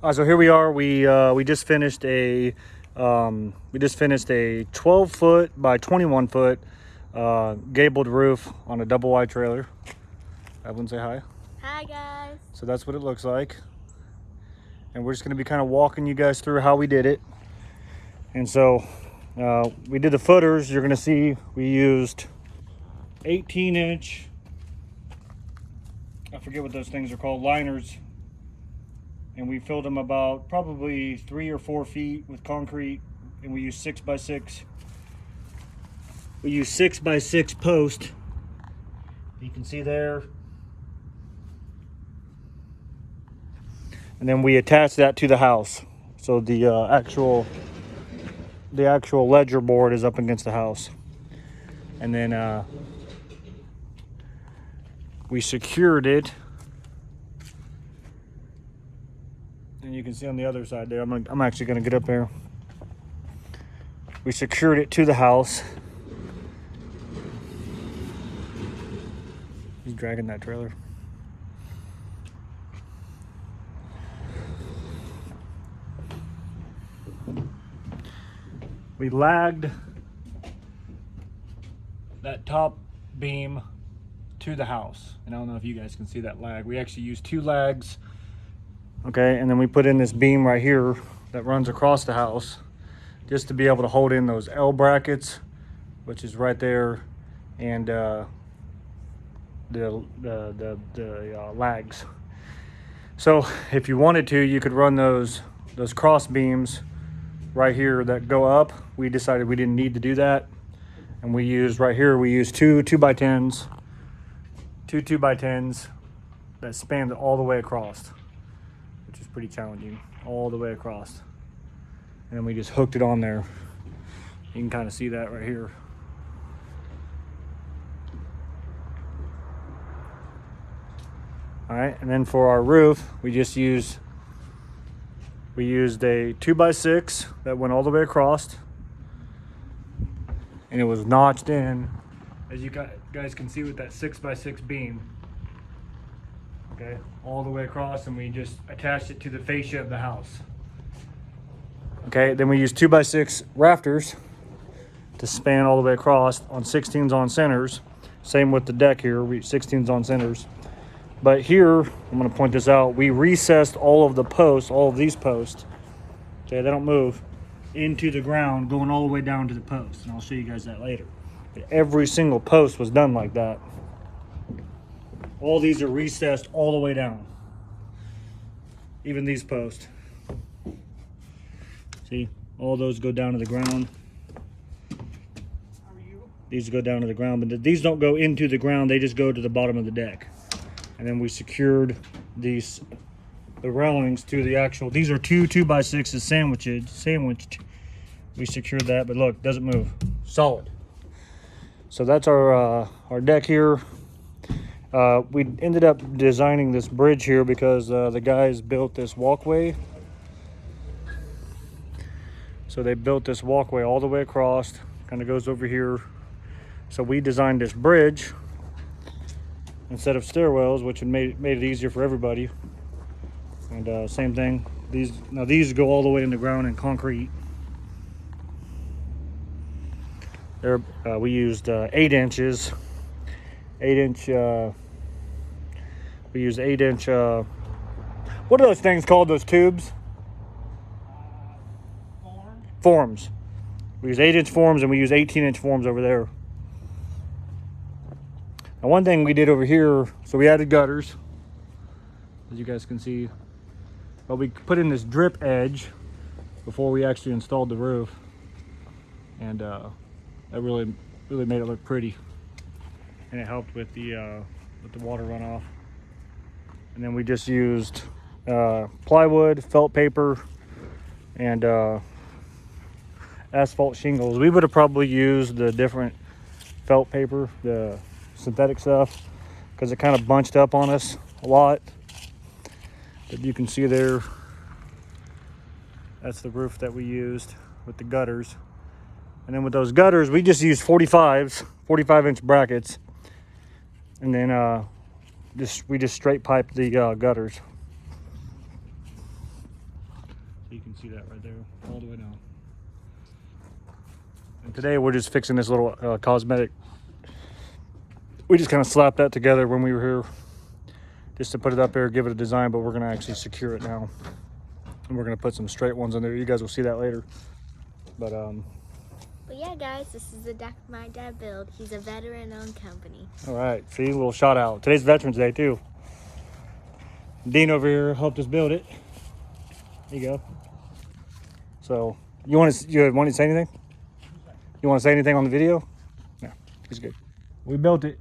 So here we are. We just finished a 12-foot by 21-foot gabled roof on a double wide trailer. Evelyn, say hi. Hi guys. So that's what it looks like, and we're just going to be kind of walking you guys through how we did it. And so we did the footers. You're going to see we used 18-inch. I forget what those things are called, liners. And we filled them about probably 3 or 4 feet with concrete, and we used 6x6. We used 6x6 post. You can see there. And then we attached that to the house. So the actual ledger board is up against the house. And then we secured it. And you can see on the other side there, I'm actually going to get up there. We secured it to the house. He's dragging that trailer. We lagged that top beam to the house. And I don't know if you guys can see that lag. We actually used 2 lags. Okay, and then we put in this beam right here that runs across the house just to be able to hold in those L brackets, which is right there, and the lags. So if you wanted to, you could run those cross beams right here that go up. We decided we didn't need to do that, and we used two 2x10s that spanned all the way across, which is pretty challenging, all the way across. And then we just hooked it on there. You can kind of see that right here. All right, and then for our roof, we used a 2x6 that went all the way across, and it was notched in, as you guys can see, with that 6x6 beam. Okay, all the way across, and we just attached it to the fascia of the house. Okay, then we used 2x6 rafters to span all the way across on 16s on centers. Same with the deck here, 16s on centers. But here, I'm going to point this out, we recessed all of these posts, okay, they don't move, into the ground, going all the way down to the post. And I'll show you guys that later. Every single post was done like that. All these are recessed all the way down. Even these posts. See, all those go down to the ground. These go down to the ground, but these don't go into the ground, they just go to the bottom of the deck. And then we secured the railings to the actual, these are 2x6s sandwiched. We secured that, but look, doesn't move, solid. So that's our deck here. We ended up designing this bridge here because the guys built this walkway. So they built this walkway all the way across, kind of goes over here. So we designed this bridge instead of stairwells, which made it easier for everybody. And same thing, these go all the way in the ground in concrete. There, we used 8 inches. 8-inch. We used 8-inch. What are those things called? Those tubes? Forms. We use 8-inch forms, and we use 18-inch forms over there. Now, one thing we did over here, so we added gutters, as you guys can see, but we put in this drip edge before we actually installed the roof, and that really made it look pretty, and it helped with the water runoff. And then we just used plywood, felt paper, and asphalt shingles. We would have probably used the different felt paper, the synthetic stuff, because it kind of bunched up on us a lot. But you can see there, that's the roof that we used with the gutters. And then with those gutters, we just used 45-inch brackets, and then we just straight piped the gutters. So you can see that right there, all the way down. And today we're just fixing this little cosmetic. We just kind of slapped that together when we were here, just to put it up there, give it a design, but we're gonna actually secure it now. And we're gonna put some straight ones in there. You guys will see that later. But yeah, guys, this is the Deck My Dad build. He's a veteran-owned company. all right, see, a little shout out. Today's Veterans Day too. Dean over here helped us build it. There you go. So you want to say anything? You want to say anything on the video? No, he's good. We built it.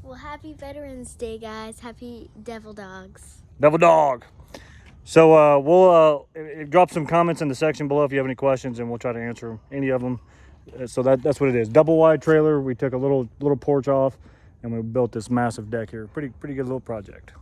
Well, happy Veterans Day, guys. Happy Devil Dogs. Devil Dog. So we'll drop some comments in the section below if you have any questions, and we'll try to answer any of them. So that's what it is. Double wide trailer. We took a little porch off, and we built this massive deck here. Pretty good little project.